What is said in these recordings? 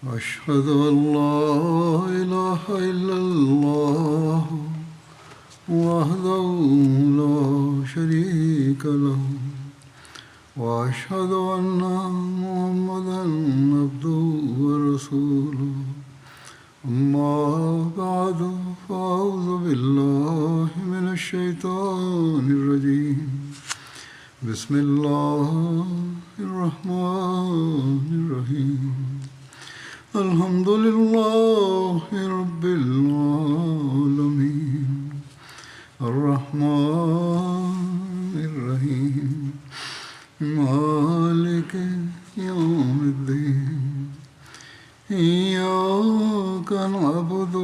أشهد أن لا إله إلا الله وحده لا شريك له وأشهد أن محمدا عبده ورسوله أما بعد فأعوذ بالله من الشيطان الرجيم بسم الله الرحمن الرحيم الحمد لله رب العالمين الرحمن الرحيم مالك يوم الدين إياك نعبد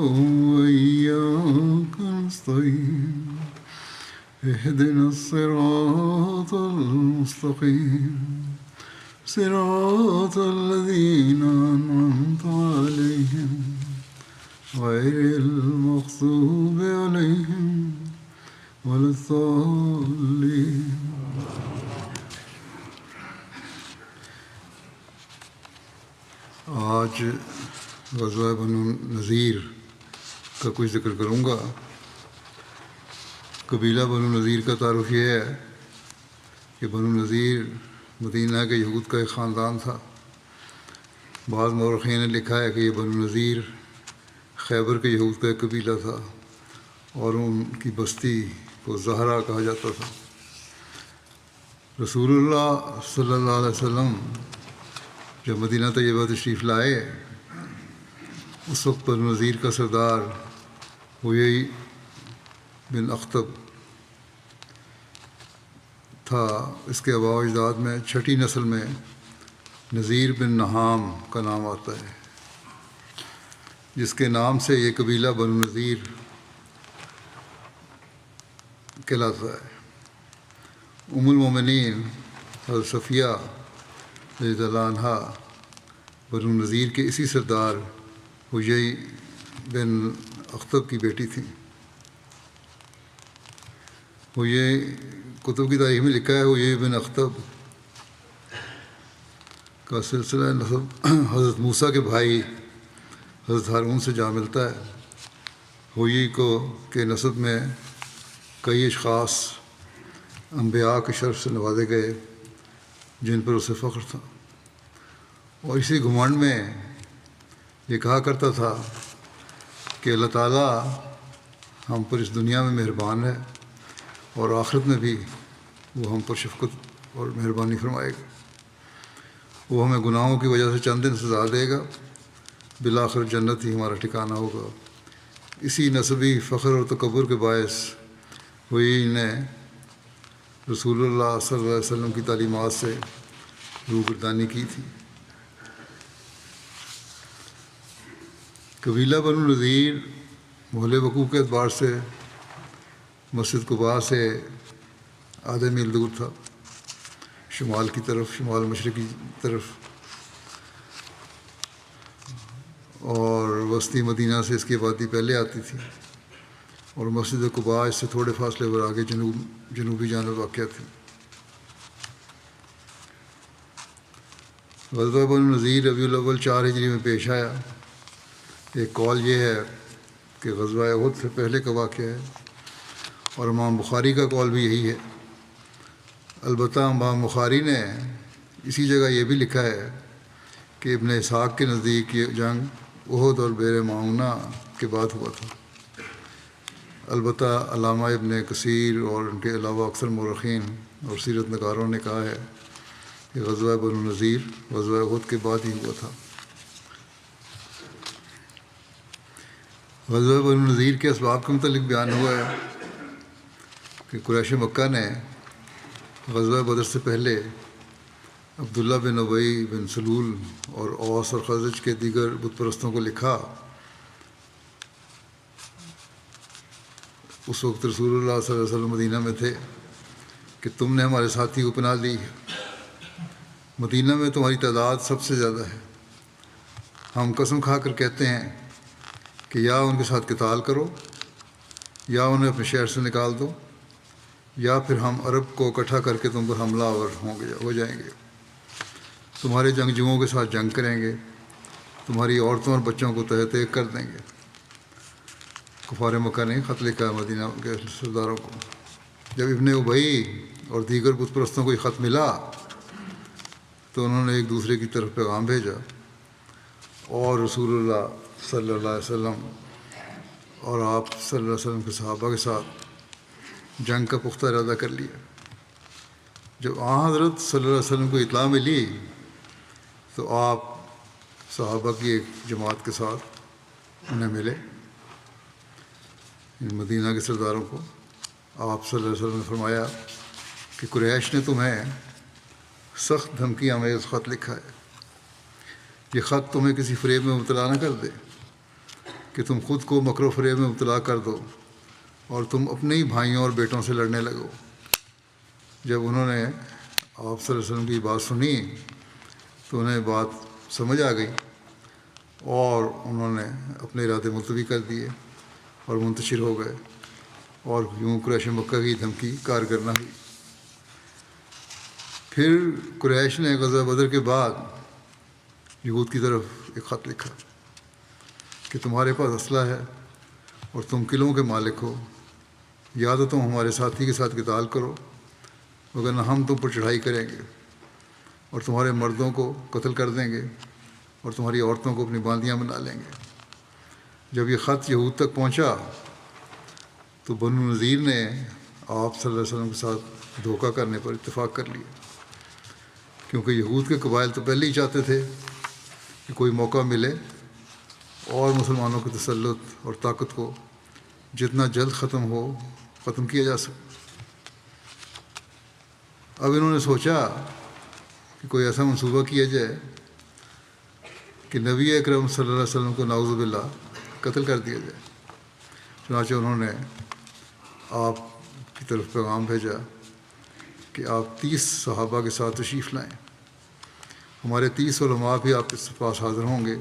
وإياك نستعين اهدنا الصراط المستقيم صراط الذين أنعمت عليهم غير المغضوب عليهم ولا الضالين. آج غزوہ بنو نذیر کا کچھ ذکر کروں گا. قبیلہ بنو نذیر کا تعارف یہ ہے کہ بنو نذیر مدینہ کے یہود کا ایک خاندان تھا. بعض مورخین نے لکھا ہے کہ یہ بنو نذیر خیبر کے یہود کا ایک قبیلہ تھا اور ان کی بستی کو زہرا کہا جاتا تھا. رسول اللہ صلی اللہ علیہ وسلم جب مدینہ طیبہ تشریف لائے اس وقت بنو نذیر کا سردار حیی بن اخطب تھا. اس کے آباء و اجداد میں چھٹی نسل میں نذیر بن نہام کا نام آتا ہے جس کے نام سے یہ قبیلہ بنو نذیر کہلاتا ہے. ام المومنین حضرت صفیہ رضی اللہ عنہا بنو نذیر کے اسی سردار حیی بن اخطب کی بیٹی تھیں. حیی کتب کی تاریخ میں لکھا ہے حیی بن اخطب کا سلسلہ نسب حضرت موسیٰ کے بھائی حضرت ہارون سے جا ملتا ہے. حیی کو کے نسب میں کئی اشخاص انبیاء کے شرف سے نوازے گئے جن پر اسے فخر تھا اور اسی گھمنڈ میں یہ کہا کرتا تھا کہ اللہ تعالیٰ ہم پر اس دنیا میں مہربان ہے اور آخرت میں بھی وہ ہم پر شفقت اور مہربانی فرمائے گا. وہ ہمیں گناہوں کی وجہ سے چند دن سزا دے گا، بالآخر جنت ہی ہمارا ٹھکانہ ہوگا. اسی نسبی فخر اور تکبر کے باعث حیی نے رسول اللہ صلی اللہ علیہ وسلم کی تعلیمات سے روگردانی کی تھی. قبیلہ بنو نذیر محل وقوع کے اعتبار سے مسجد قباء سے آدھے میل دور تھا، شمال کی طرف، شمال مشرقی طرف، اور وسطی مدینہ سے اس کی آبادی پہلے آتی تھی اور مسجد قباء اس سے تھوڑے فاصلے پر آگے جنوبی جانب واقع تھی. غزوہ بنو نذیر ربیع الاول 4 ہجری میں پیش آیا. ایک قول یہ ہے کہ غزوہ احد سے پہلے کا واقعہ ہے اور امام بخاری کا قول بھی یہی ہے. البتہ امام بخاری نے اسی جگہ یہ بھی لکھا ہے کہ ابن اسحاق کے نزدیک یہ جنگ احد اور بئر معونہ کے بعد ہوا تھا. البتہ علامہ ابن کثیر اور ان کے علاوہ اکثر مورخین اور سیرت نگاروں نے کہا ہے کہ غزوہ بنو نذیر غزوہ احد کے بعد ہی ہوا تھا. غزوہ بنو نذیر کے اسباب کے متعلق بیان ہوا ہے کہ قریش مکہ نے غزوہ بدر سے پہلے عبداللہ بن ابی بن سلول اور اوس اور خزرج کے دیگر بت پرستوں کو لکھا. اس وقت رسول اللہ صلی اللہ علیہ وسلم مدینہ میں تھے کہ تم نے ہمارے ساتھی کو پناہ دی ہے، مدینہ میں تمہاری تعداد سب سے زیادہ ہے. ہم قسم کھا کر کہتے ہیں کہ یا ان کے ساتھ قتال کرو یا انہیں اپنے شہر سے نکال دو یا پھر ہم عرب کو اکٹھا کر کے تم پر حملہ آور ہو جائیں گے، تمہارے جنگجوؤں کے ساتھ جنگ کریں گے تمہاری عورتوں اور بچوں کو تحت ایک کر دیں گے۔ کفار مکہ نے خط لکھا مدینہ کے سرداروں کو۔ جب ابن ابی اور دیگر بت پرستوں کو یہ خط ملا تو انہوں نے ایک دوسرے کی طرف پیغام بھیجا اور رسول اللہ صلی اللہ علیہ وسلم اور آپ صلی اللہ علیہ وسلم کے صحابہ کے ساتھ جنگ کا پختہ ارادہ کر لیا۔ جب حضرت صلی اللہ علیہ وسلم کو اطلاع ملی تو آپ صحابہ کی ایک جماعت کے ساتھ انہیں ملے، مدینہ کے سرداروں کو۔ آپ صلی اللہ علیہ وسلم نے فرمایا کہ قریش نے تمہیں سخت دھمکی آمیز خط لکھا ہے۔ یہ خط تمہیں کسی فریب میں مبتلا نہ کر دے کہ تم خود کو مکر و فریب میں مبتلا کر دو اور تم اپنے ہی بھائیوں اور بیٹوں سے لڑنے لگو۔ جب انہوں نے آپ صلی اللہ علیہ وسلم کی بات سنی تو انہیں بات سمجھ آ گئی اور انہوں نے اپنے ارادے ملتوی کر دیے اور منتشر ہو گئے، اور یوں قریش مکہ کی دھمکی کارگر نہ ہوئی۔ پھر قریش نے غزوہ بدر کے بعد یہود کی طرف ایک خط لکھا کہ تمہارے پاس اسلحہ ہے اور تم قلعوں کے مالک ہو، یا تو تم ہمارے ساتھی کے ساتھ قتال کرو وگرنہ ہم تم پر چڑھائی کریں گے اور تمہارے مردوں کو قتل کر دیں گے اور تمہاری عورتوں کو اپنی باندیاں بنا لیں گے۔ جب یہ خط یہود تک پہنچا تو بنو نذیر نے آپ صلی اللہ علیہ وسلم کے ساتھ دھوکہ کرنے پر اتفاق کر لیا، کیونکہ یہود کے قبائل تو پہلے ہی چاہتے تھے کہ کوئی موقع ملے اور مسلمانوں کے تسلط اور طاقت کو جتنا جلد ختم کیا جا سکے۔ اب انہوں نے سوچا کہ کوئی ایسا منصوبہ کیا جائے کہ نبی اکرم صلی اللہ علیہ وسلم کو نعوذ باللہ قتل کر دیا جائے۔ چنانچہ انہوں نے آپ کی طرف پیغام بھیجا کہ آپ 30 صحابہ کے ساتھ تشریف لائیں، ہمارے 30 علماء بھی آپ کے پاس حاضر ہوں گے،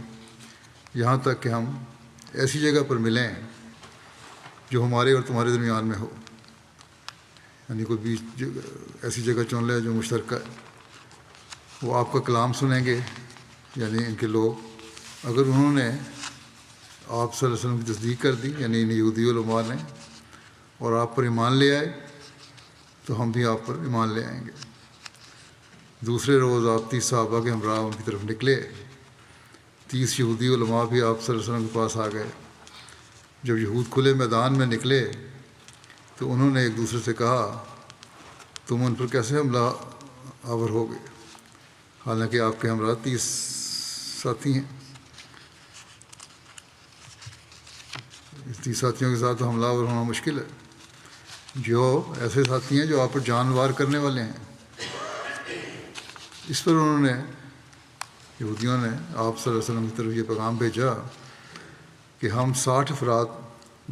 یہاں تک کہ ہم ایسی جگہ پر ملیں جو ہمارے اور تمہارے درمیان میں ہو، یعنی کوئی بھی ایسی جگہ چن لے جو مشترکہ ہے۔ وہ آپ کا کلام سنیں گے، یعنی ان کے لوگ۔ اگر انہوں نے آپ صلی اللہ علیہ وسلم کی تصدیق کر دی، یعنی ان یہودی علماء نے، اور آپ پر ایمان لے آئے تو ہم بھی آپ پر ایمان لے آئیں گے۔ دوسرے روز آپ 30 صحابہ کے ہمراہ ان کی طرف نکلے۔ 30 یہودی علماء بھی آپ صلی اللہ علیہ وسلم کے پاس آ گئے۔ جب یہود کھلے میدان میں نکلے تو انہوں نے ایک دوسرے سے کہا تم ان پر کیسے حملہ آور ہو گئے، حالانکہ آپ کے ہمراہ 30 ساتھی ہیں۔ 30 ساتھیوں کے ساتھ حملہ آور ہونا مشکل ہے، جو ایسے ساتھی ہیں جو آپ پر جان وار کرنے والے ہیں۔ اس پر انہوں نے یہودیوں نے آپ صلی اللہ علیہ وسلم کی طرف یہ پیغام بھیجا کہ ہم 60 افراد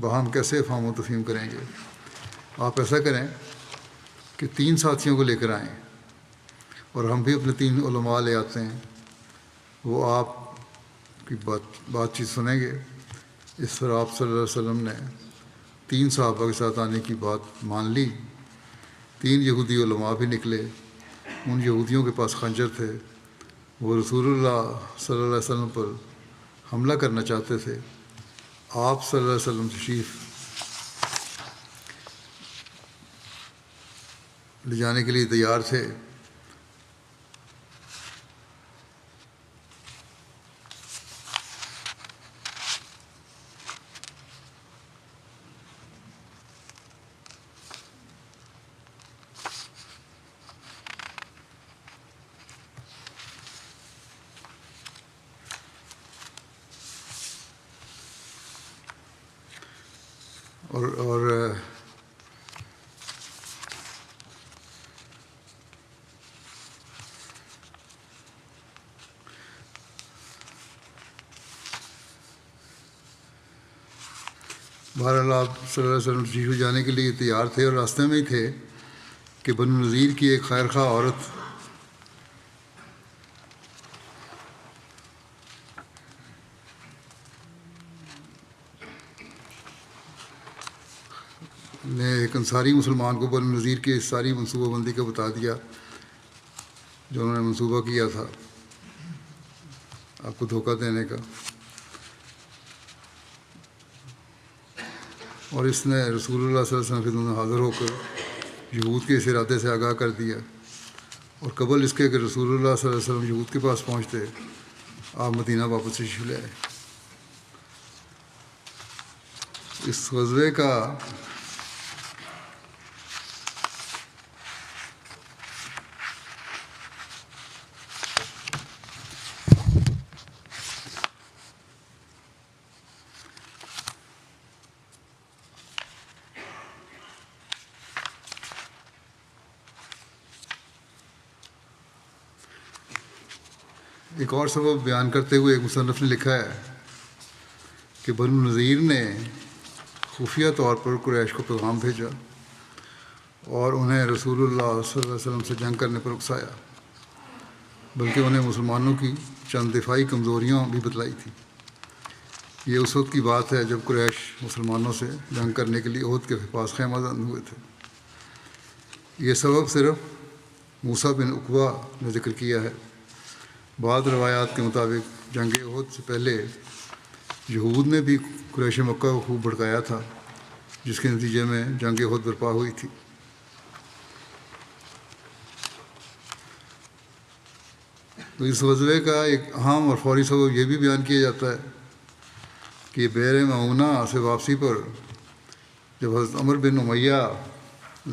باہم کیسے افہام و تفہیم کریں گے۔ آپ ایسا کریں کہ 3 ساتھیوں کو لے کر آئیں اور ہم بھی اپنے 3 علماء لے آتے ہیں، وہ آپ کی بات چیت سنیں گے۔ اس پر آپ صلی اللہ علیہ وسلم نے 3 صحابہ کے ساتھ آنے کی بات مان لی۔ 3 یہودی علماء بھی نکلے۔ ان یہودیوں کے پاس خنجر تھے، وہ رسول اللہ صلی اللہ علیہ وسلم پر حملہ کرنا چاہتے تھے۔ آپ صلی اللہ علیہ وسلم تشریف لے جانے کے لیے تیار تھے۔ اور بہرحال آپ صلی اللہ علیہ وسلم تشریف لے جانے کے لیے تیار تھے اور راستے میں ہی تھے کہ بنو نذیر کی ایک خیر خواہ عورت نے ایک انصاری مسلمان کو بنو نذیر کی ساری منصوبہ بندی کا بتا دیا جو انہوں نے منصوبہ کیا تھا۔ آپ کو دھوکہ دینے کا، اور اس نے رسول اللہ صلی اللہ علیہ وسلم کے دونوں حاضر ہو کر یہود کے اس ارادے سے آگاہ کر دیا، اور قبل اس کے کہ رسول اللہ صلی اللہ علیہ وسلم یہود کے پاس پہنچتے آپ مدینہ واپس تشریف لے آئے۔ اس غزوے کا ایک اور سبب بیان کرتے ہوئے ایک مصنف نے لکھا ہے کہ بنو نذیر نے خفیہ طور پر قریش کو پیغام بھیجا اور انہیں رسول اللہ صلی اللہ علیہ وسلم سے جنگ کرنے پر اکسایا، بلکہ انہیں مسلمانوں کی چند دفاعی کمزوریاں بھی بتلائی تھی۔ یہ اس وقت کی بات ہے جب قریش مسلمانوں سے جنگ کرنے کے لیے احد کے پاس خیمہ بند ہوئے تھے۔ یہ سبب صرف موسیٰ بن عقبہ نے ذکر کیا ہے۔ بعض روایات کے مطابق جنگ احد سے پہلے یہود نے بھی قریش مکہ کو خوب بھڑکایا تھا، جس کے نتیجے میں جنگ احد برپا ہوئی تھی۔ تو اس غزوے کا ایک اہم اور فوری سبب یہ بھی بیان کیا جاتا ہے کہ بئر معونہ سے واپسی پر جب حضرت عمر بن امیہ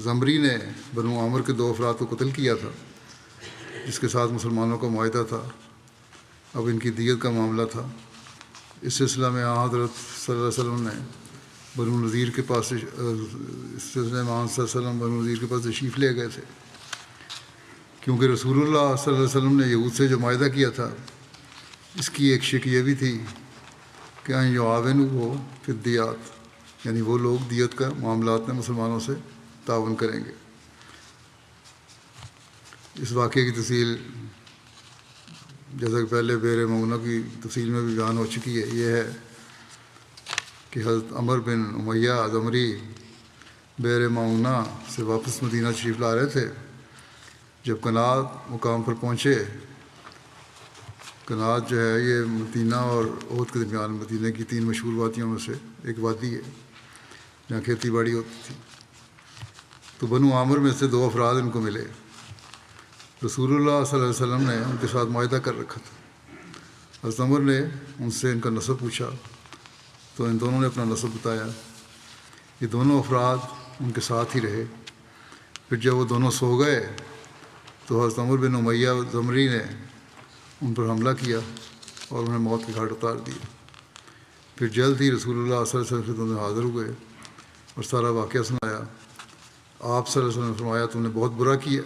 زمری نے بنو عامر کے 2 افراد کو قتل کیا تھا، جس کے ساتھ مسلمانوں کا معاہدہ تھا، اب ان کی دیت کا معاملہ تھا۔ اس سلسلہ میں حضرت صلی اللہ علیہ وسلم نے بنو نذیر کے پاس بنو نذیر کے پاس تشریف لے گئے تھے، کیونکہ رسول اللہ صلی اللہ علیہ وسلم نے یہود سے جو معاہدہ کیا تھا اس کی ایک شک یہ بھی تھی کہ ان یعاونوا فی الدیات، یعنی وہ لوگ دیت کا معاملات میں مسلمانوں سے تعاون کریں گے۔ اس واقعے کی تفصیل جیسا کہ پہلے بئر معونہ کی تفصیل میں بھی بیان ہو چکی ہے، یہ ہے کہ حضرت عمر بن امیہ زمری بئر معونہ سے واپس مدینہ تشریف لا رہے تھے۔ جب کنات مقام پر پہنچے، کنات جو ہے یہ مدینہ اور احد کے درمیان مدینہ کی 3 مشہور وادیوں میں سے ایک وادی ہے جہاں کھیتی باڑی ہوتی تھی۔ تو بنو عامر میں سے 2 افراد ان کو ملے۔ رسول اللہ صلی اللہ علیہ وسلم نے ان کے ساتھ معاہدہ کر رکھا تھا۔ حضرت عمر نے ان سے ان کا نسب پوچھا تو ان دونوں نے اپنا نسب بتایا۔ یہ دونوں افراد ان کے ساتھ ہی رہے۔ پھر جب وہ دونوں سو گئے تو حضرت عمر بن امیہ زمری نے ان پر حملہ کیا اور انہیں موت کے گھاٹ اتار دیا۔ پھر جلد ہی رسول اللہ صلی اللہ علیہ وسلم کے خدمت میں حاضر ہوئے اور سارا واقعہ سنایا۔ آپ صلی اللہ علیہ وسلم نے فرمایا تم نے بہت برا کیا،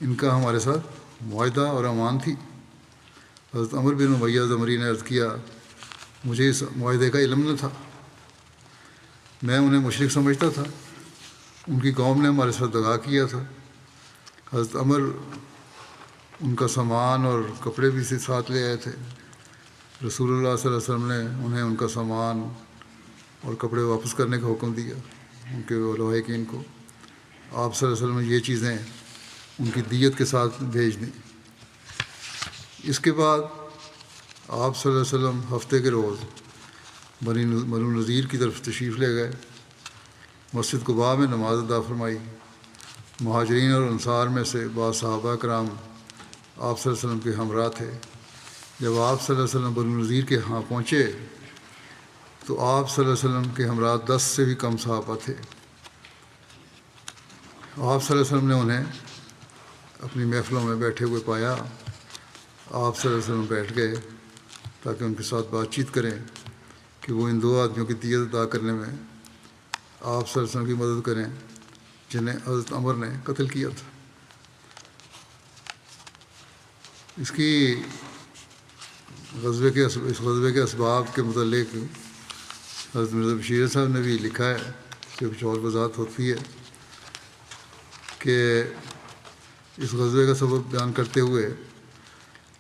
ان کا ہمارے ساتھ معاہدہ اور امان تھی۔ حضرت عمر بن امیہ زمری نے عرض کیا مجھے اس معاہدے کا علم نہ تھا، میں انہیں مشرک سمجھتا تھا، ان کی قوم نے ہمارے ساتھ دغا کیا تھا۔ حضرت عمر ان کا سامان اور کپڑے بھی ساتھ لے آئے تھے۔ رسول اللہ صلی اللہ علیہ وسلم نے انہیں ان کا سامان اور کپڑے واپس کرنے کا حکم دیا ان کے لواحقین کو۔ آپ صلی اللہ علیہ وسلم نے یہ چیزیں ان کی دیت کے ساتھ بھیج دیں۔ اس کے بعد آپ صلی اللہ علیہ وسلم ہفتے کے روز بنو نذیر کی طرف تشریف لے گئے۔ مسجد قباء میں نماز ادا فرمائی۔ مہاجرین اور انصار میں سے بعض صحابہ کرام آپ صلی اللہ علیہ وسلم کے ہمراہ تھے۔ جب آپ صلی اللہ علیہ وسلم بنو نذیر کے ہاں پہنچے تو آپ صلی اللہ علیہ وسلم کے ہمراہ 10 سے بھی کم صحابہ تھے۔ آپ صلی اللہ علیہ وسلم نے انہیں اپنی محفلوں میں بیٹھے ہوئے پایا۔ آپ صلی اللہ علیہ وسلم بیٹھ گئے تاکہ ان کے ساتھ بات چیت کریں کہ وہ ان 2 آدمیوں کی دیت ادا کرنے میں آپ صلی اللہ علیہ وسلم کی مدد کریں جنہیں حضرت عمر نے قتل کیا تھا۔ اس غزوے کے اسباب کے متعلق حضرت مرزا بشیر صاحب نے بھی لکھا ہے، اس سے کچھ اور وضاحت ہوتی ہے کہ اس غزوے کا سبب بیان کرتے ہوئے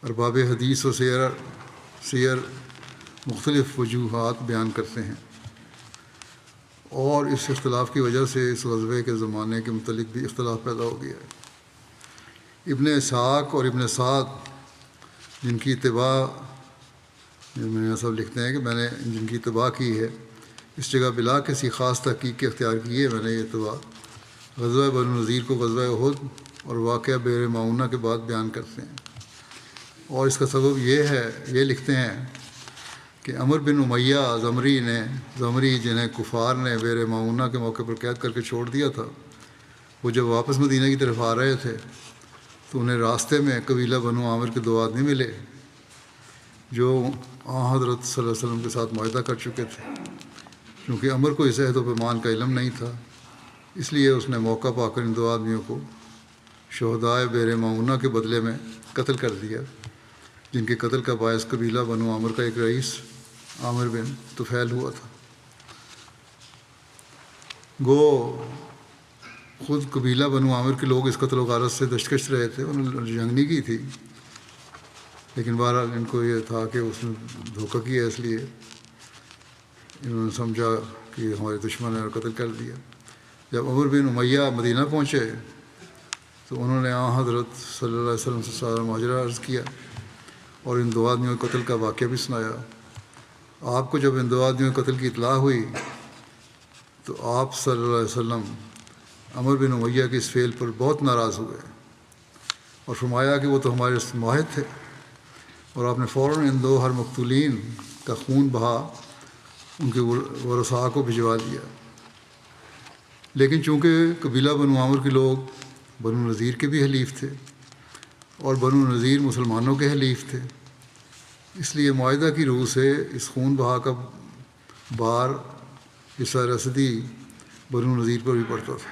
ارباب حدیث و سیر مختلف وجوہات بیان کرتے ہیں، اور اس اختلاف کی وجہ سے اس غزوے کے زمانے کے متعلق بھی اختلاف پیدا ہو گیا ہے۔ ابن اسحاق اور ابن سعد جن کی اتباع میں سب لکھتے ہیں کہ میں نے جن کی اتباع کی ہے اس جگہ بلا کسی خاص تحقیق کے اختیار کی ہے میں نے یہ اتباع غزوہ بنو نذیر کو غزوہ احد اور واقعہ بئر معونہ کے بعد بیان کرتے ہیں، اور اس کا سبب یہ ہے، یہ لکھتے ہیں کہ عمر بن امیہ زمری جنہیں کفار نے بئر معونہ کے موقع پر قید کر کے چھوڑ دیا تھا، وہ جب واپس مدینہ کی طرف آ رہے تھے تو انہیں راستے میں قبیلہ بنو عامر کے 2 آدمی ملے جو حضرت صلی اللہ علیہ وسلم کے ساتھ معاہدہ کر چکے تھے۔ کیونکہ عمر کو اس عہد و پیمان کا علم نہیں تھا، اس لیے اس نے موقع پا کر ان 2 آدمیوں کو شہدائے بئر معونہ کے بدلے میں قتل کر دیا، جن کے قتل کا باعث قبیلہ بنو عامر کا ایک رئیس عامر بن طفیل ہوا تھا۔ گو خود قبیلہ بنو عامر کے لوگ اس قتل و غارت سے دشکش رہے تھے، انہوں نے جنگ نہیں کی تھی، لیکن بہرحال ان کو یہ تھا کہ اس نے دھوکہ کیا، اس لیے انہوں نے سمجھا کہ ہمارے دشمن ہے اور قتل کر دیا۔ جب عمر بن امیہ مدینہ پہنچے تو انہوں نے حضرت صلی اللہ علیہ وسلم سے سارا ماجرا عرض کیا اور ان 2 آدمیوں کے قتل کا واقعہ بھی سنایا۔ آپ کو جب ان 2 آدمیوں کے قتل کی اطلاع ہوئی تو آپ صلی اللہ علیہ وسلم عمر بن امیہ کے اس فعل پر بہت ناراض ہوئے اور فرمایا کہ وہ تو ہمارے معاہد تھے، اور آپ نے فوراً ان 2 ہر مقتولین کا خون بہا ان کے ورثاء کو بھجوا دیا۔ لیکن چونکہ قبیلہ بنو عامر کے لوگ بنو نذیر کے بھی حلیف تھے اور بنو نذیر مسلمانوں کے حلیف تھے، اس لیے معاہدہ کی روح سے اس خون بہا کا بار حصہ رسدی بنو نذیر پر بھی پڑتا تھا۔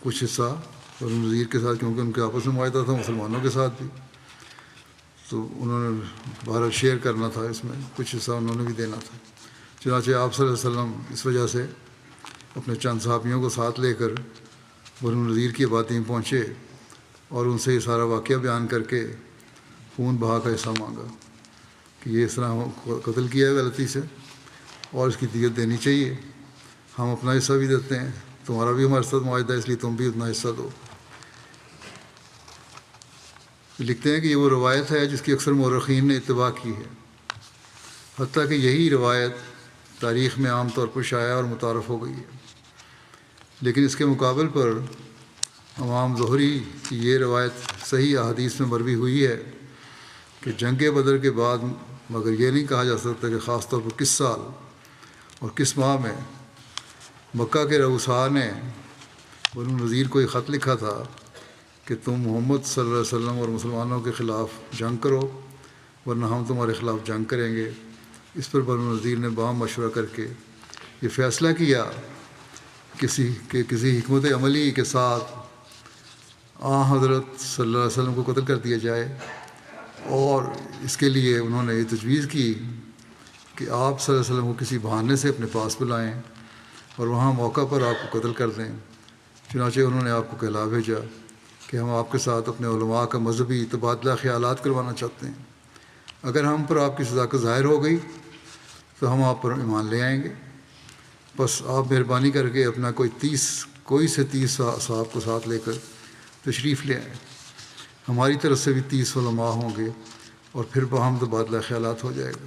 کچھ حصہ بنو نذیر کے ساتھ، کیونکہ ان کے آپس میں معاہدہ تھا، مسلمانوں کے ساتھ بھی، تو انہوں نے بہرحال شیئر کرنا تھا، اس میں کچھ حصہ انہوں نے بھی دینا تھا۔ چنانچہ آپ صلی اللہ علیہ وسلم اس وجہ سے اپنے چند صحابیوں کو ساتھ لے کر بنو نذیر کی آبادی میں پہنچے اور ان سے یہ سارا واقعہ بیان کر کے خون بہا کا حصہ مانگا کہ یہ اس طرح قتل کیا ہے غلطی سے اور اس کی دیت دینی چاہیے، ہم اپنا حصہ بھی دیتے ہیں، تمہارا بھی ہمارے ساتھ معاہدہ ہے، اس لیے تم بھی اتنا حصہ دو۔ لکھتے ہیں کہ یہ وہ روایت ہے جس کی اکثر مورخین نے اتباع کی ہے، حتیٰ کہ یہی روایت تاریخ میں عام طور پر شائع اور متعارف ہو گئی ہے۔ لیکن اس کے مقابل پر امام زہری کی یہ روایت صحیح احادیث میں مروی ہوئی ہے کہ جنگ بدر کے بعد، مگر یہ نہیں کہا جا سکتا کہ خاص طور پر کس سال اور کس ماہ میں مکہ کے رؤساء نے بنو نذیر کو یہ خط لکھا تھا کہ تم محمد صلی اللہ علیہ وسلم اور مسلمانوں کے خلاف جنگ کرو ورنہ ہم تمہارے خلاف جنگ کریں گے۔ اس پر بنو نذیر نے باہم مشورہ کر کے یہ فیصلہ کیا کسی حکمت عملی کے ساتھ حضرت صلی اللہ علیہ وسلم کو قتل کر دیا جائے، اور اس کے لیے انہوں نے یہ تجویز کی کہ آپ صلی اللہ علیہ وسلم کو کسی بہانے سے اپنے پاس بلائیں اور وہاں موقع پر آپ کو قتل کر دیں۔ چنانچہ انہوں نے آپ کو کہلا بھیجا کہ ہم آپ کے ساتھ اپنے علماء کا مذہبی تبادلہ خیالات کروانا چاہتے ہیں، اگر ہم پر آپ کی صداقت ظاہر ہو گئی تو ہم آپ پر ایمان لے آئیں گے، بس آپ مہربانی کر کے اپنا کوئی سے 30 صاحب کو ساتھ لے کر تشریف لے آئیں، ہماری طرف سے بھی 30 علماء ہوں گے اور پھر باہم تبادلہ خیالات ہو جائے گا۔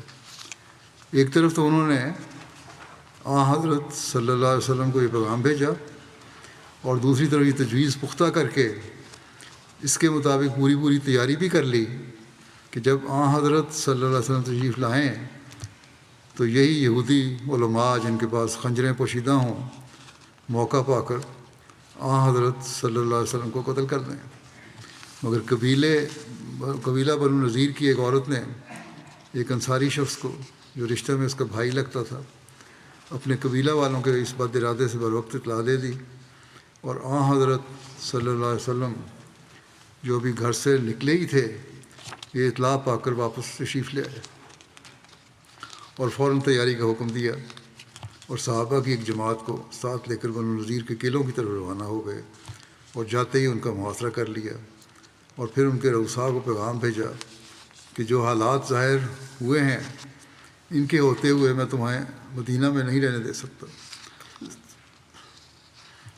ایک طرف تو انہوں نے حضرت صلی اللہ علیہ وسلم کو یہ پیغام بھیجا اور دوسری طرف یہ تجویز پختہ کر کے اس کے مطابق پوری تیاری بھی کر لی کہ جب حضرت صلی اللہ علیہ وسلم تشریف لائیں تو یہی یہودی علماء جن کے پاس خنجریں پوشیدہ ہوں موقع پا کر حضرت صلی اللہ علیہ وسلم کو قتل کر دیں۔ مگر قبیلہ بنو نذیر کی ایک عورت نے ایک انصاری شخص کو، جو رشتہ میں اس کا بھائی لگتا تھا، اپنے قبیلہ والوں کے اس بد ارادے سے بروقت اطلاع دے دی، اور حضرت صلی اللہ علیہ وسلم جو بھی گھر سے نکلے ہی تھے یہ اطلاع پا کر واپس تشریف لے آئے اور فوراً تیاری کا حکم دیا، اور صحابہ کی ایک جماعت کو ساتھ لے کر بنو نذیر کے قلعوں کی طرف روانہ ہو گئے اور جاتے ہی ان کا محاصرہ کر لیا، اور پھر ان کے رؤساء کو پیغام بھیجا کہ جو حالات ظاہر ہوئے ہیں ان کے ہوتے ہوئے میں تمہیں مدینہ میں نہیں رہنے دے سکتا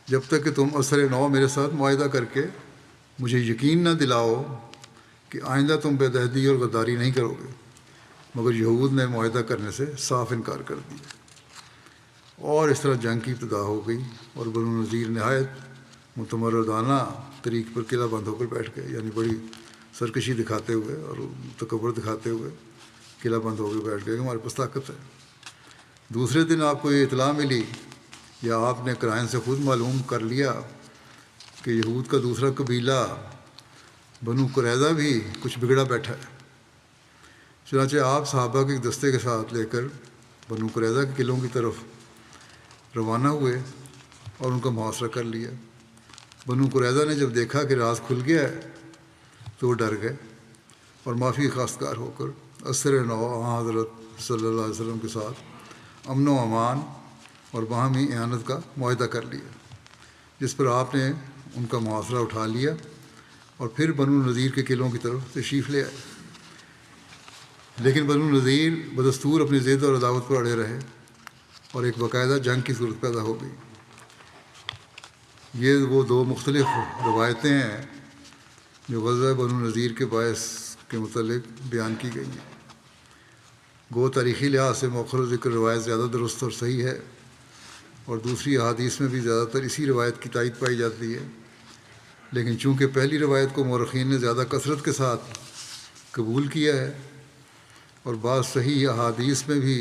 جب تک کہ تم اثر نو میرے ساتھ معاہدہ کر کے مجھے یقین نہ دلاؤ کہ آئندہ تم بے دہدی اور غداری نہیں کرو گے، مگر یہود نے معاہدہ کرنے سے صاف انکار کر دیا، اور اس طرح جنگ کی ابتدا ہو گئی، اور بنو نذیر نہایت متمردانہ طریق پر قلعہ بند ہو کر بیٹھ گئے، یعنی بڑی سرکشی دکھاتے ہوئے اور تکبر دکھاتے ہوئے قلعہ بند ہو کر بیٹھ گئے کہ ہمارے پاس طاقت ہے۔ دوسرے دن آپ کو یہ اطلاع ملی یا آپ نے قرائن سے خود معلوم کر لیا کہ یہود کا دوسرا قبیلہ بنو قریظہ بھی کچھ بگڑا بیٹھا ہے۔ چنانچہ آپ صحابہ کے ایک دستے کے ساتھ لے کر بنو قریظہ کے قلعوں کی طرف روانہ ہوئے اور ان کا محاصرہ کر لیا۔ بنو قریظہ نے جب دیکھا کہ راز کھل گیا ہے تو وہ ڈر گئے اور معافی خواستگار ہو کر اسر نو حضرت صلی اللہ علیہ وسلم کے ساتھ امن و امان اور باہمی اعانت کا معاہدہ کر لیا، جس پر آپ نے ان کا محاصرہ اٹھا لیا اور پھر بنو نذیر کے قلعوں کی طرف تشریف لے آئے۔ لیکن بنو نذیر بدستور اپنی ضد اور عداوت پر اڑے رہے اور ایک باقاعدہ جنگ کی صورت پیدا ہو گئی۔ یہ وہ دو مختلف روایتیں ہیں جو غزوہ بنو نذیر کے باعث کے متعلق بیان کی گئی ہیں۔ گو تاریخی لحاظ سے مؤخر ذکر روایت زیادہ درست اور صحیح ہے، اور دوسری احادیث میں بھی زیادہ تر اسی روایت کی تائید پائی جاتی ہے، لیکن چونکہ پہلی روایت کو مورخین نے زیادہ کثرت کے ساتھ قبول کیا ہے اور بعض صحیح احادیث میں بھی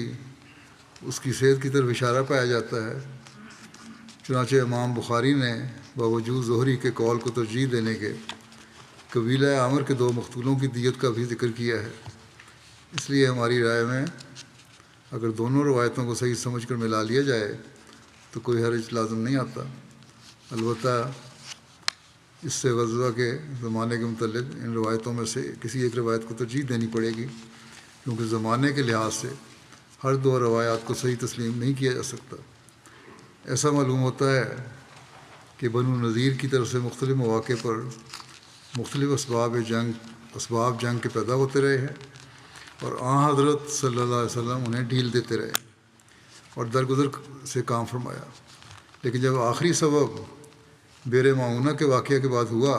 اس کی صحت کی طرف اشارہ پایا جاتا ہے، چنانچہ امام بخاری نے باوجود زہری کے قول کو ترجیح دینے کے قبیلہ عامر کے دو مقتولوں کی دیت کا بھی ذکر کیا ہے۔ اس لیے ہماری رائے میں اگر دونوں روایتوں کو صحیح سمجھ کر ملا لیا جائے تو کوئی حرج لازم نہیں آتا۔ البتہ اس سے غزوہ کے زمانے کے متعلق ان روایتوں میں سے کسی ایک روایت کو ترجیح دینی پڑے گی، کیونکہ زمانے کے لحاظ سے ہر دو روایات کو صحیح تسلیم نہیں کیا جا سکتا۔ ایسا معلوم ہوتا ہے کہ بنو نذیر کی طرف سے مختلف مواقع پر مختلف اسباب جنگ کے پیدا ہوتے رہے ہیں، اور حضرت صلی اللہ علیہ وسلم انہیں ڈھیل دیتے رہے اور درگزر سے کام فرمایا۔ لیکن جب آخری سبب بیر معونہ کے واقعہ کے بعد ہوا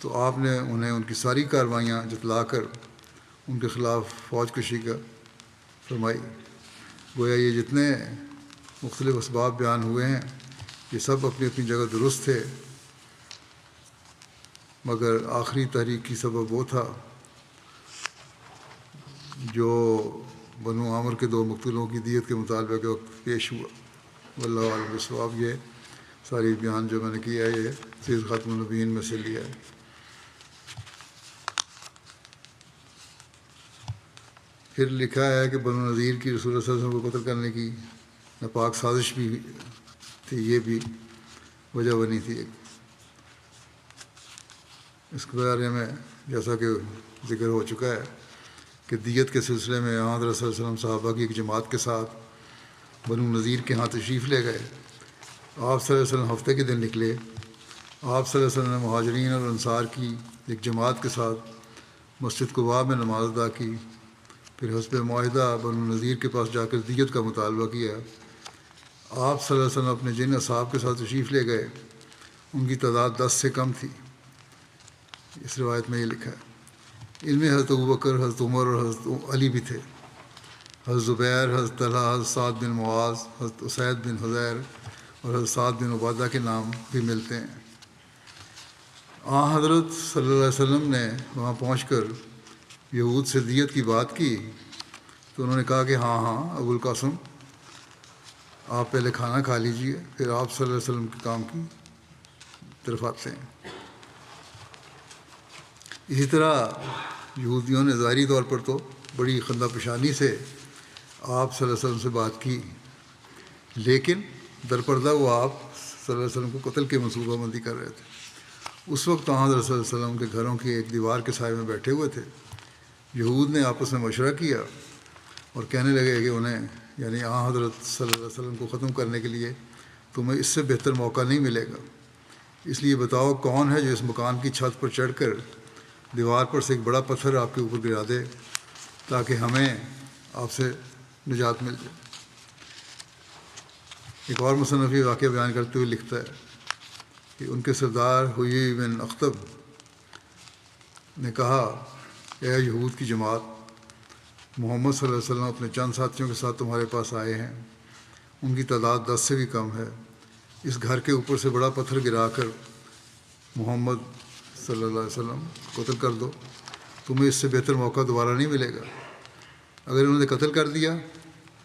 تو آپ نے انہیں ان کی ساری کاروائیاں جتلا کر ان کے خلاف فوج کشی کا فرمائی۔ گویا یہ جتنے مختلف اسباب بیان ہوئے ہیں یہ سب اپنی اپنی جگہ درست تھے، مگر آخری تحریک کی سبب وہ تھا جو بنو عامر کے دو مقتولوں کی دیت کے مطالبہ کے وقت پیش ہوا۔ واللہ اعلم بالصواب۔ یہ ساری بیان جو میں نے کیا ہے یہ سیر خاتم النبیین میں سے لیا ہے۔ پھر لکھا ہے کہ بنو نذیر کی رسول اللہ صلی اللہ علیہ وسلم کو قتل کرنے کی ناپاک سازش بھی تھی، یہ بھی وجہ بنی تھی۔ اس کے بارے میں جیسا کہ ذکر ہو چکا ہے کہ دیت کے سلسلے میں حضرت صلی اللہ علیہ وسلم صحابہ کی ایک جماعت کے ساتھ بنو نذیر کے ہاں تشریف لے گئے۔ آپ صلی اللہ علیہ وسلم ہفتے کے دن نکلے۔ آپ صلی اللہ علیہ وسلم نے مہاجرین اور انصار کی ایک جماعت کے ساتھ مسجد قباء میں نماز ادا کی، پھر حسب معاہدہ بنو نذیر کے پاس جا کر دیت کا مطالبہ کیا۔ آپ صلی اللہ علیہ وسلم اپنے جن اصحاب کے ساتھ تشریف لے گئے ان کی تعداد 10 سے کم تھی۔ اس روایت میں یہ لکھا ہے۔ ان میں حضرت ابوبکر، حضرت عمر اور حضرت علی بھی تھے۔ حضرت زبیر، حضرت طلحہ، حضرت سعد بن معاذ، حضرت اسید بن حضیر اور حضرت سعد بن عبادہ کے نام بھی ملتے ہیں۔ حضرت صلی اللہ علیہ وسلم نے وہاں پہنچ کر یہود سے دیت کی بات کی تو انہوں نے کہا کہ ہاں ابو القاسم آپ پہلے کھانا کھا لیجئے، پھر آپ صلی اللہ علیہ وسلم کے کام کی طرف آتے ہیں۔ اسی طرح یہودیوں نے ظاہری طور پر تو بڑی خندہ پیشانی سے آپ صلی اللہ علیہ وسلم سے بات کی، لیکن درپردہ وہ آپ صلی اللہ علیہ وسلم کو قتل کی منصوبہ بندی کر رہے تھے۔ اس وقت حضرت صلی اللہ علیہ وسلم کے گھروں کی ایک دیوار کے سائے میں بیٹھے ہوئے تھے۔ یہود نے آپس میں مشورہ کیا اور کہنے لگے کہ انہیں یعنی حضرت صلی اللہ علیہ وسلم کو ختم کرنے کے لیے تمہیں اس سے بہتر موقع نہیں ملے گا، اس لیے بتاؤ کون ہے جو اس مکان کی چھت پر چڑھ کر دیوار پر سے ایک بڑا پتھر آپ کے اوپر گرا دے تاکہ ہمیں آپ سے نجات مل جائے۔ ایک اور مصنف یہ واقعہ بیان کرتے ہوئے لکھتا ہے کہ ان کے سردار حیی بن اخطب نے کہا، اے یہود کی جماعت، محمد صلی اللہ علیہ وسلم اپنے چند ساتھیوں کے ساتھ تمہارے پاس آئے ہیں، ان کی تعداد 10 سے بھی کم ہے، اس گھر کے اوپر سے بڑا پتھر گرا کر محمد صلی اللہ علیہ وسلم قتل کر دو، تمہیں اس سے بہتر موقع دوبارہ نہیں ملے گا۔ اگر انہوں نے قتل کر دیا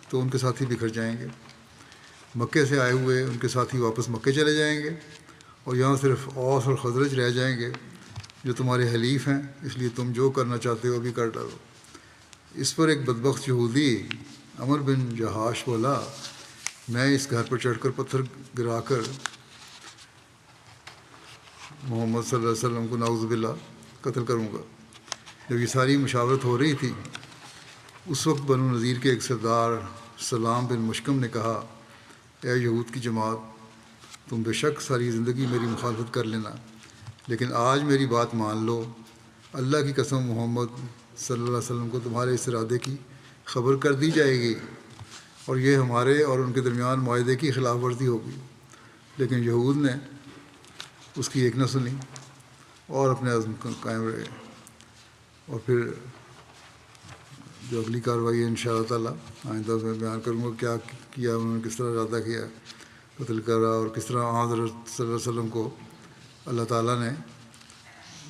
تو ان کے ساتھی بکھر جائیں گے، مکے سے آئے ہوئے ان کے ساتھی واپس مکے چلے جائیں گے، اور یہاں صرف اوس اور خزرج رہ جائیں گے جو تمہارے حلیف ہیں، اس لیے تم جو کرنا چاہتے ہو ابھی کر ڈالو۔ اس پر ایک بدبخت یہودی عمر بن جہاش بولا، میں اس گھر پر چڑھ کر پتھر گرا کر محمد صلی اللہ علیہ وسلم کو نعوذ باللہ قتل کروں گا۔ جب یہ ساری مشاورت ہو رہی تھی، اس وقت بنو نذیر کے ایک سردار سلام بن مشکم نے کہا، اے یہود کی جماعت، تم بے شک ساری زندگی میری مخالفت کر لینا، لیکن آج میری بات مان لو، اللہ کی قسم محمد صلی اللہ علیہ وسلم کو تمہارے اس ارادے کی خبر کر دی جائے گی، اور یہ ہمارے اور ان کے درمیان معاہدے کی خلاف ورزی ہوگی۔ لیکن یہود نے اس کی ایک نہ سنی اور اپنے عزم قائم رہے۔ اور پھر جو اگلی کارروائی ہے انشاءاللہ تعالیٰ آئندہ میں بیان کروں گا کیا کیا انہوں نے، کس طرح ارادہ کیا قتل کرا، اور کس طرح حضرت صلی اللہ علیہ وسلم کو اللہ تعالیٰ نے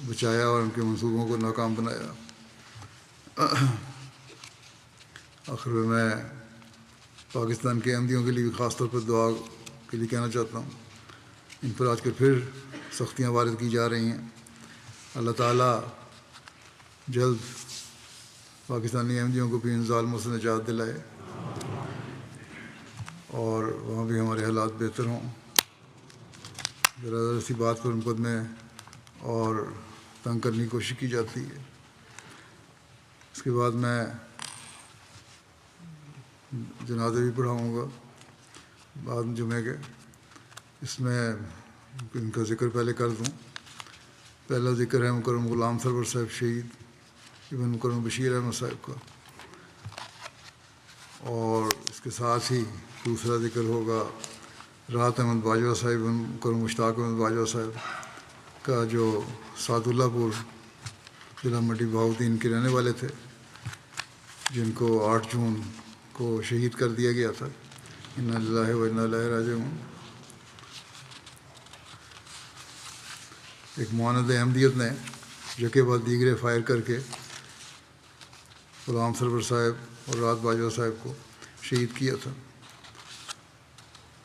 بچایا اور ان کے منصوبوں کو ناکام بنایا۔ آخر میں پاکستان کے احمدیوں کے لیے بھی خاص طور پر دعا کے لیے کہنا چاہتا ہوں، ان پر آج کل پھر سختیاں وارد کی جا رہی ہیں۔ اللہ تعالیٰ جلد پاکستانی احمدیوں کو بھی ان ظالموں سے نجات دلائے اور وہاں بھی ہمارے حالات بہتر ہوں۔ ذرا ذرا سی بات پر مقدمے اور تنگ کرنے کی کوشش کی جاتی ہے۔ اس کے بعد میں جنازے بھی پڑھاؤں گا بعد جمعے کے، اس میں ان کا ذکر پہلے کر دوں۔ پہلا ذکر ہے مکرم غلام سرور صاحب شہید ابن مکرم بشیر احمد صاحب کا، اور اس کے ساتھ ہی دوسرا ذکر ہوگا راحت احمد باجوہ صاحب ابن مکرم مشتاق احمد باجوہ صاحب کا، جو سعد اللہ پور ضلع منڈی بہاؤدین کے رہنے والے تھے، جن کو 8 جون کو شہید کر دیا گیا تھا۔ انا للہ و انا الیہ راجعون۔ ایک معاند احمدیت نے یکے بعد دیگرے فائر کر کے غلام سرور صاحب اور راحت باجوہ صاحب کو شہید کیا تھا۔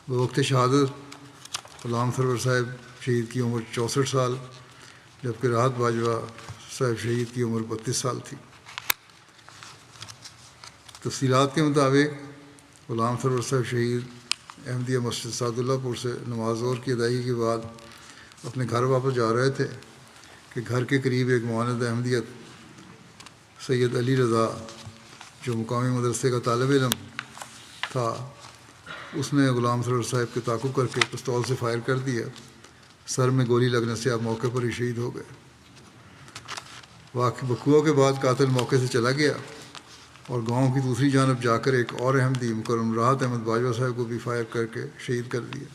بوقت شہادت غلام سرور صاحب شہید کی عمر 64 سال، جبکہ راحت باجوہ صاحب شہید کی عمر 32 سال تھی۔ تفصیلات کے مطابق غلام سرور صاحب شہید احمدیہ مسجد سعد اللہ پور سے نماز ظہر کی ادائیگی کے بعد اپنے گھر واپس جا رہے تھے کہ گھر کے قریب ایک معاند احمدیت سید علی رضا، جو مقامی مدرسے کا طالب علم تھا، اس نے غلام سرور صاحب کے تعاقب کر کے پستول سے فائر کر دیا۔ سر میں گولی لگنے سے آپ موقع پر ہی شہید ہو گئے۔ وقوع کے بعد قاتل موقع سے چلا گیا اور گاؤں کی دوسری جانب جا کر ایک اور احمدی مکرم راحت احمد باجوہ صاحب کو بھی فائر کر کے شہید کر دیا،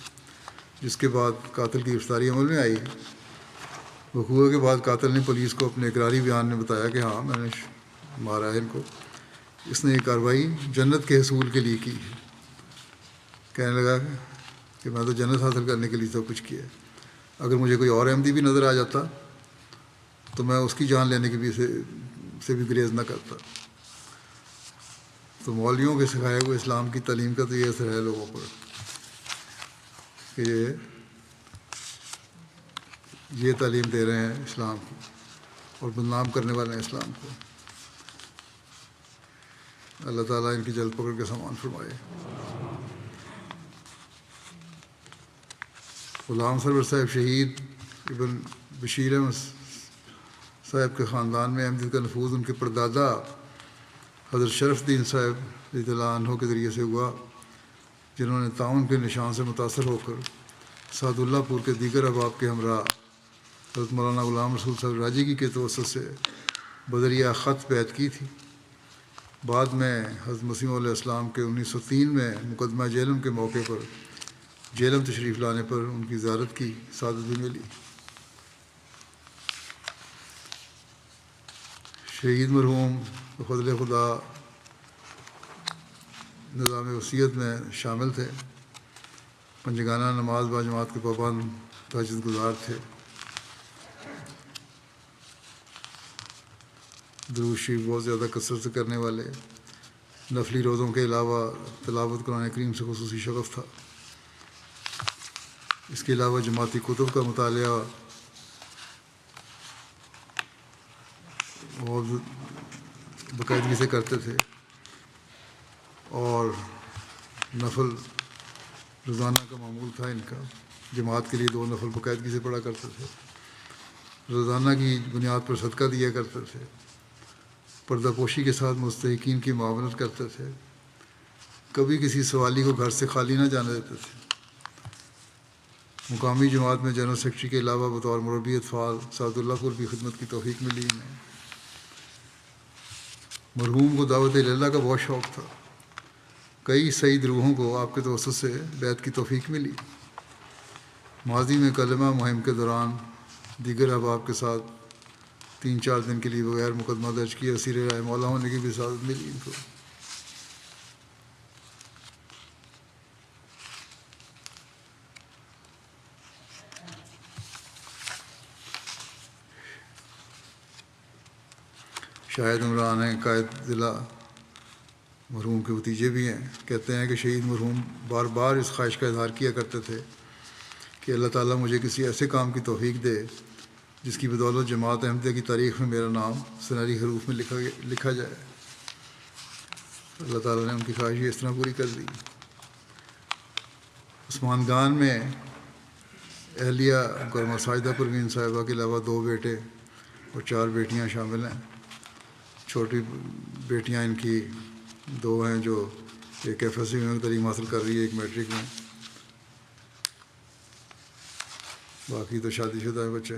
جس کے بعد قاتل کی گرفتاری عمل میں آئی۔ وقوع کے بعد قاتل نے پولیس کو اپنے اقراری بیان میں بتایا کہ ہاں میں نے مارا ہے ان کو، اس نے یہ کارروائی جنت کے حصول کے لیے کی۔ کہنے لگا کہ میں تو جنت حاصل کرنے کے لیے سب کچھ کیا ہے، اگر مجھے کوئی اور احمدی بھی نظر آ جاتا تو میں اس کی جان لینے کی بھی سے بھی گریز نہ کرتا۔ تو مولویوں کے سکھائے ہوئے اسلام کی تعلیم کا تو یہ اثر ہے لوگوں پر کہ یہ تعلیم دے رہے ہیں اسلام کی اور بدنام کرنے والے ہیں اسلام کو۔ اللہ تعالیٰ ان کی جلد پکڑ کے سامان فرمائے۔ غلام سرور صاحب شہید ابن بشیر احمد صاحب کے خاندان میں احمدیت کا نفوذ ان کے پردادا حضرت شرف الدین صاحب رضی اللہ عنہ کے ذریعے سے ہوا، جنہوں نے تعاون کے نشان سے متاثر ہو کر سعد اللہ پور کے دیگر احباب کے ہمراہ حضرت مولانا غلام رسول صاحب راجی کی کے توسط سے بدریہ خط بیعت کی تھی۔ بعد میں حضرت مسیح علیہ السلام کے 1903 میں مقدمہ جہلم کے موقع پر جیلم تشریف لانے پر ان کی زیارت کی سعادت بھی ملی۔ شہید مرحوم بفضل خدا نظام وصیت میں شامل تھے، پنجگانہ نماز باجماعت کے پابند تہجد گزار تھے، درود شریف بہت زیادہ کثرت سے کرنے والے، نفلی روزوں کے علاوہ تلاوت قرآن کریم سے خصوصی شغف تھا۔ اس کے علاوہ جماعتی کتب کا مطالعہ بہت باقاعدگی سے کرتے تھے، اور نفل روزانہ کا معمول تھا ان کا، جماعت کے لیے 2 نفل باقاعدگی سے پڑھا کرتے تھے، روزانہ کی بنیاد پر صدقہ دیا کرتے تھے، پردہ پوشی کے ساتھ مستحقین کی معاونت کرتے تھے، کبھی کسی سوالی کو گھر سے خالی نہ جانے دیتے تھے۔ مقامی جماعت میں جنرل سیکرٹری کے علاوہ بطور مربی اطفال سعد اللہ پر بھی خدمت کی توفیق ملی انہیں۔ مرحوم کو دعوت اللہ کا بہت شوق تھا، کئی سعید روحوں کو آپ کے توسط سے بیعت کی توفیق ملی۔ ماضی میں کلمہ مہم کے دوران دیگر احباب کے ساتھ 3-4 دن کے لیے بغیر مقدمہ درج کیے اسیر رائے مولا ہونے کی بھی سعادت ملی ان کو۔ شاہد عمران ہیں، قائد ضلع، مرحوم کے بھتیجے بھی ہیں، کہتے ہیں کہ شہید مرحوم بار بار اس خواہش کا اظہار کیا کرتے تھے کہ اللہ تعالیٰ مجھے کسی ایسے کام کی توفیق دے جس کی بدولت جماعت احمدیہ کی تاریخ میں میرا نام سنہری حروف میں لکھا جائے۔ اللہ تعالیٰ نے ان کی خواہش اس طرح پوری کر دی۔ عثمان گان میں اہلیہ کرمہ ساجدہ پروین صاحبہ کے علاوہ 2 بیٹے اور 4 بیٹیاں شامل ہیں۔ چھوٹی بیٹیاں ان کی 2 ہیں، جو ایک FSC میں تعلیم حاصل کر رہی ہے، ایک میٹرک میں، باقی تو شادی شدہ بچے۔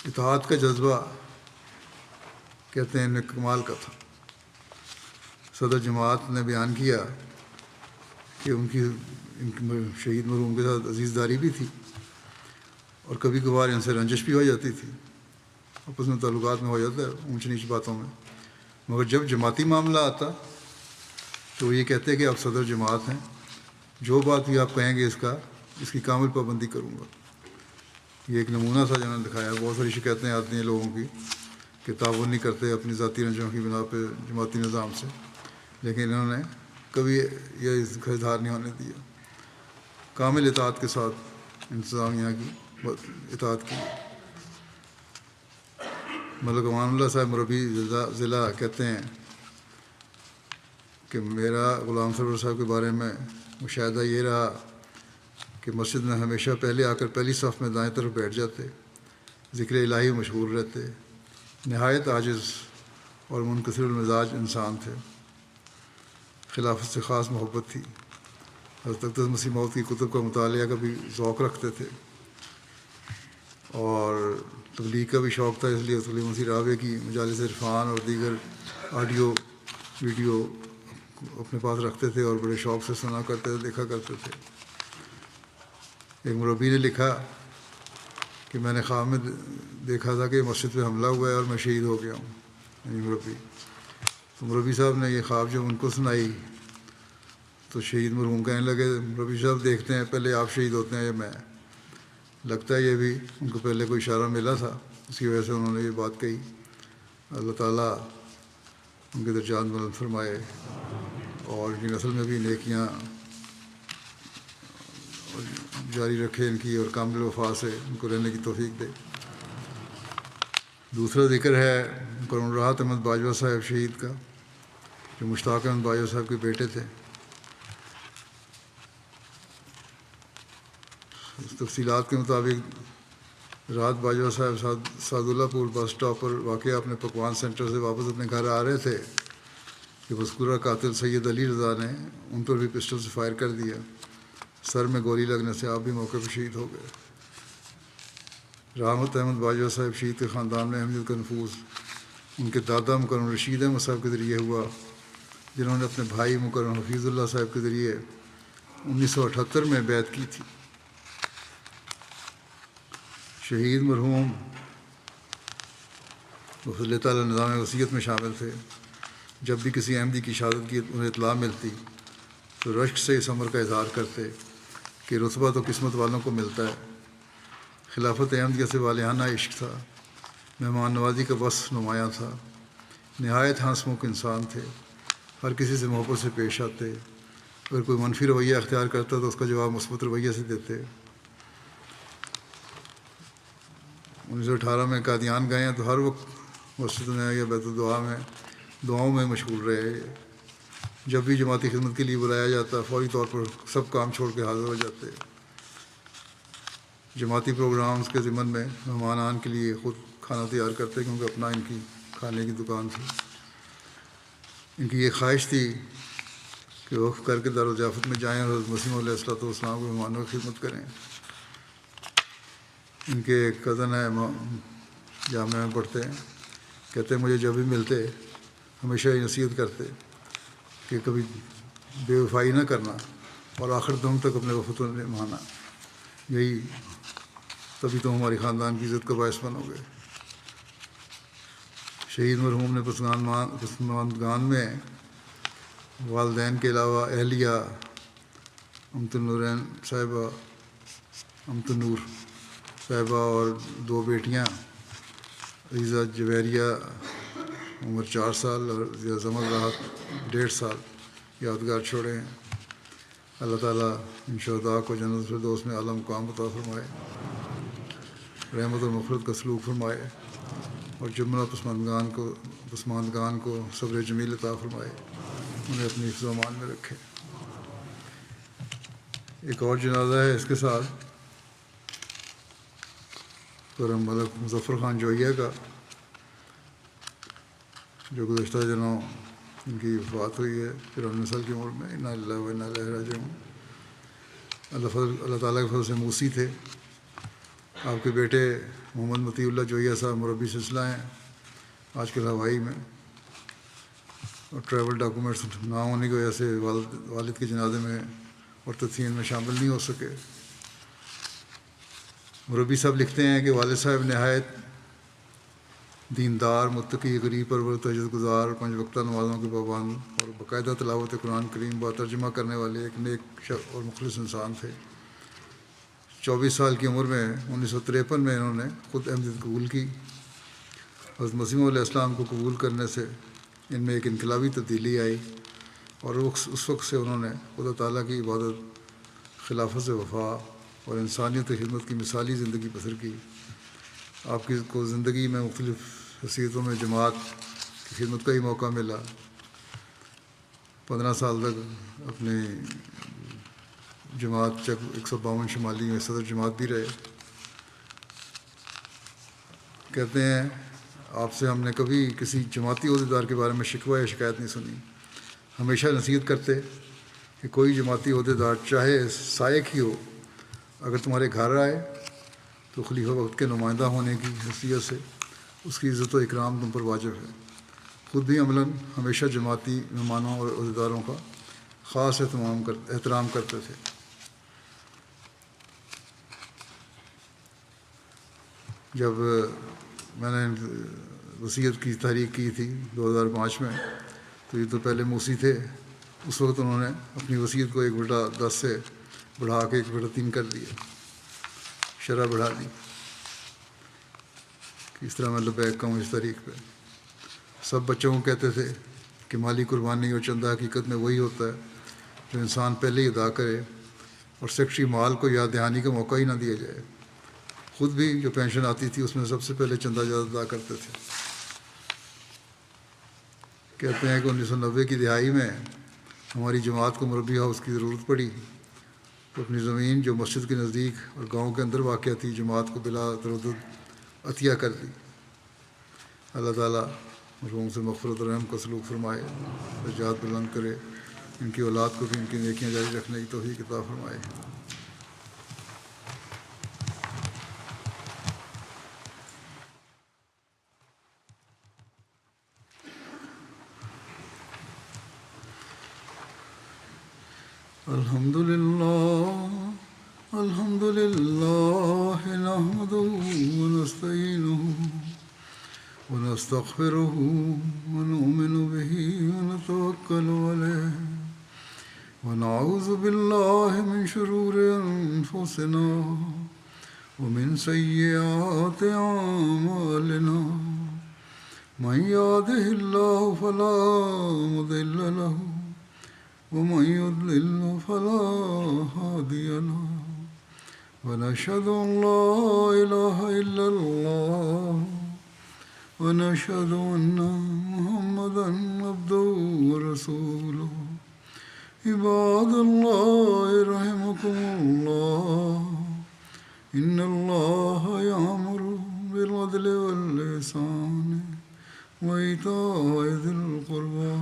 اطاعت کا جذبہ کہتے ہیں ان کمال کا تھا۔ صدر جماعت نے بیان کیا کہ ان کی شہید مرحوم کے ساتھ عزیز داری بھی تھی، اور کبھی کبھار ان سے رنجش بھی ہو جاتی تھی، آپس میں تعلقات میں ہو جاتا ہے اونچ نیچ باتوں میں، مگر جب جماعتی معاملہ آتا تو وہ یہ کہتے کہ آپ صدر جماعت ہیں، جو بات بھی آپ کہیں گے اس کی کامل پابندی کروں گا۔ یہ ایک نمونہ تھا جنہوں نے دکھایا۔ بہت ساری شکایتیں آتی ہیں لوگوں کی کہ تعاون نہیں کرتے اپنی ذاتی رنجوں کی بنا پہ جماعتی نظام سے، لیکن انہوں نے کبھی یہ اس کا اظہار نہیں ہونے دیا، کامل اطاعت کے ساتھ انتظامیہ کی اطاعت کی۔ ملک امان اللہ صاحب مربی ضلع کہتے ہیں کہ میرا غلام سرور صاحب کے بارے میں مشاہدہ یہ رہا کہ مسجد میں ہمیشہ پہلے آ کر پہلی صف میں دائیں طرف بیٹھ جاتے، ذکر الہی مشغول رہتے، نہایت عاجز اور منکسر المزاج انسان تھے، خلافت سے خاص محبت تھی، حضرت اقدس مسیح موعود کی کتب کا مطالعہ کا بھی ذوق رکھتے تھے، اور تبلیغ کا بھی شوق تھا، اس لیے تبلیغ مسیح رابعہ کی مجالس عرفان اور دیگر آڈیو ویڈیو اپنے پاس رکھتے تھے اور بڑے شوق سے سنا کرتے تھے، دیکھا کرتے تھے۔ ایک مربی نے لکھا کہ میں نے خواب میں دیکھا تھا کہ مسجد پہ حملہ ہوا ہے اور میں شہید ہو گیا ہوں، یعنی مربی۔ تو مربی صاحب نے یہ خواب جب ان کو سنائی تو شہید مرحوم کہنے لگے، مربی صاحب دیکھتے ہیں پہلے آپ شہید ہوتے ہیں یا میں؟ لگتا ہے یہ بھی ان کو پہلے کوئی اشارہ ملا تھا، اس کی وجہ سے انہوں نے یہ بات کہی۔ اللہ تعالیٰ ان کے درجات بلند فرمائے اور ان کی نسل میں بھی نیکیاں جاری رکھے ان کی، اور کامل وفا سے ان کو رہنے کی توفیق دے۔ دوسرا ذکر ہے قربان راحت احمد باجوہ صاحب شہید کا، جو مشتاق احمد باجوہ صاحب کے بیٹے تھے۔ تفصیلات کے مطابق رات باجوہ صاحب سعد اللہ پور بس اسٹاپ پر واقع اپنے پکوان سینٹر سے واپس اپنے گھر آ رہے تھے کہ مذکورہ قاتل سید علی رضا نے ان پر بھی پسٹل سے فائر کر دیا، سر میں گولی لگنے سے آپ بھی موقع پہ شہید ہو گئے۔ رحمت احمد باجوہ صاحب شہید کے خاندان میں اہمیت کا نفوذ ان کے دادا مکرم رشید احمد صاحب کے ذریعے ہوا، جنہوں نے اپنے بھائی مکرم حفیظ اللہ صاحب کے ذریعے 1978 میں بیعت کی تھی۔ شہید مرحوم وفد اللہ تعالیٰ نظام وصیت میں شامل تھے۔ جب بھی کسی احمدی کی شہادت کی انہیں اطلاع ملتی تو رشک سے اس امر کا اظہار کرتے کہ رتبہ تو قسمت والوں کو ملتا ہے۔ خلافت احمدیہ سے والہانہ عشق تھا، مہمان نوازی کا بس نمایاں تھا، نہایت ہنسمکھ انسان تھے، ہر کسی سے محبت سے پیش آتے، اگر کوئی منفی رویہ اختیار کرتا تو اس کا جواب مثبت رویہ سے دیتے۔ 1918 میں قادیان گئے ہیں تو ہر وقت مسجد میں یا بیت الدعا میں دعاؤں میں مشغول رہے۔ جب بھی جماعتی خدمت کے لیے بلایا جاتا فوری طور پر سب کام چھوڑ کے حاضر ہو جاتے۔ جماعتی پروگرامز کے ضمن میں مہمانان کے لیے خود کھانا تیار کرتے کیونکہ اپنا ان کی کھانے کی دکان تھی۔ ان کی یہ خواہش تھی کہ وقف کر کے دارالضیافت میں جائیں اور حضرت مسیح علیہ السلام کے مہمانوں کی خدمت کریں۔ ان کے ایک کزن ہیں جامعہ میں پڑھتے ہیں، کہتے ہیں مجھے جب بھی ملتے ہمیشہ یہ نصیحت کرتے کہ کبھی بے وفائی نہ کرنا اور آخر دم تک اپنے وفد کو نبھانا، یہی تبھی تو ہماری خاندان کی عزت کا باعث بنو گے۔ شہید مرحوم نے پسماندگان میں والدین کے علاوہ اہلیہ امت النورین صاحبہ، امت النور صاحبہ اور 2 بیٹیاں عزیزہ جویریہ عمر 4 سال اور زمل راحت 1.5 سال یادگار چھوڑے ہیں۔ اللہ تعالیٰ ان شہداء کو جنت الفردوس میں اعلیٰ مقام عطا فرمائے، رحمت اور مغفرت کا سلوک فرمائے اور جملہ پسماندگان کو صبر جمیل عطا فرمائے، انہیں اپنی حفظ و امان میں رکھے۔ ایک اور جنازہ ہے اس کے ساتھ کرم ملک مظفر خان جوئیہ کا، جو گزشتہ دنوں ان کی وفات ہوئی ہے 53 سال کی عمر میں۔ انا للہ و انا الیہ راجعون۔ اللہ تعالیٰ کے فضل سے موسی تھے۔ آپ کے بیٹے محمد مطیع اللہ جوئیہ صاحب مربی سلسلہ ہیں، آج کل ہوائی میں، اور ٹریول ڈاکومنٹس نہ ہونے کی وجہ سے والد کے جنازے میں اور تدفین میں شامل نہیں ہو سکے۔ مربی صاحب لکھتے ہیں کہ والد صاحب نہایت دیندار، متقی، غریب پرور، تہجد گزار، 5 وقتہ نمازوں کے پابند اور باقاعدہ تلاوت قرآن کریم با ترجمہ کرنے والے ایک نیک اور مخلص انسان تھے۔ 24 سال کی عمر میں 1953 میں انہوں نے خود احمدیت قبول کی۔ حضرت مسیح علیہ السلام کو قبول کرنے سے ان میں ایک انقلابی تبدیلی آئی اور اس وقت سے انہوں نے خدا تعالیٰ کی عبادت، خلافت سے وفا اور انسانیت کی خدمت کی مثالی زندگی بسر کی۔ آپ کی کو زندگی میں مختلف حیثیتوں میں جماعت کی خدمت کا ہی موقع ملا۔ 15 سال تک اپنی جماعت چک 152 شمالی میں صدر جماعت بھی رہے۔ کہتے ہیں آپ سے ہم نے کبھی کسی جماعتی عہدیدار کے بارے میں شکوہ یا شکایت نہیں سنی، ہمیشہ نصیحت کرتے کہ کوئی جماعتی عہدیدار چاہے سائق ہی ہو، اگر تمہارے گھر آئے تو خلیفہ وقت کے نمائندہ ہونے کی حیثیت سے اس کی عزت و اکرام تم پر واجب ہے۔ خود بھی عملاً ہمیشہ جماعتی مہمانوں اور عہدیداروں کا خاص احترام کرتے تھے۔ جب میں نے وصیت کی تحریک کی تھی 2005 میں، تو یہ تو پہلے موسی تھے، اس وقت انہوں نے اپنی وصیت کو 1/10 سے بڑھا کے 1/3 کر دیا، شرح بڑھا دی کہ اس طرح میں لبیک کا ہوں اس تاریخ پہ۔ سب بچوں کو کہتے تھے کہ مالی قربانی اور چندہ حقیقت میں وہی ہوتا ہے جو انسان پہلے ہی ادا کرے اور سیکٹری مال کو یاد دہانی کا موقع ہی نہ دیا جائے۔ خود بھی جو پینشن آتی تھی اس میں سب سے پہلے چندہ جات ادا کرتے تھے۔ کہتے ہیں کہ 1990 کی دہائی میں ہماری جماعت کو مربی ہاؤس کی ضرورت پڑی تو اپنی زمین جو مسجد کے نزدیک اور گاؤں کے اندر واقع تھی جماعت کو بلا تردد عطیہ کر دی۔ اللہ تعالیٰ مرحوم سے مغفرت و رحم کا سلوک فرمائے، درجات بلند کرے، ان کی اولاد کو بھی ان کی نیکیاں جاری رکھنے کی توفیق عطا فرمائے۔ الحمد لله الحمد لله نحمده ونستعينه ونستغفره ونؤمن به ونتوكل عليه ونعوذ بالله من شرور أنفسنا ومن سيئات أعمالنا من يهده الله فلا مضل له ومن يضلل فلا هادي له ونشهد أن لا إله إلا الله ونشهد أن محمدا عبده ورسوله عباد الله رحمكم الله إن الله يأمر بالعدل والإحسان وإيتاء ذي القربى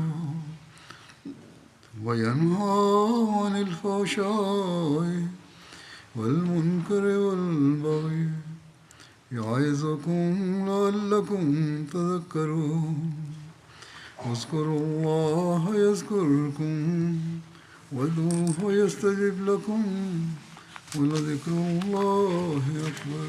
وينهى عن الفحشاء والمنكر والبغي يعظكم لعلكم تذكرون اذكروا الله يذكركم وادعوه يستجب لكم ولذكر الله أكبر.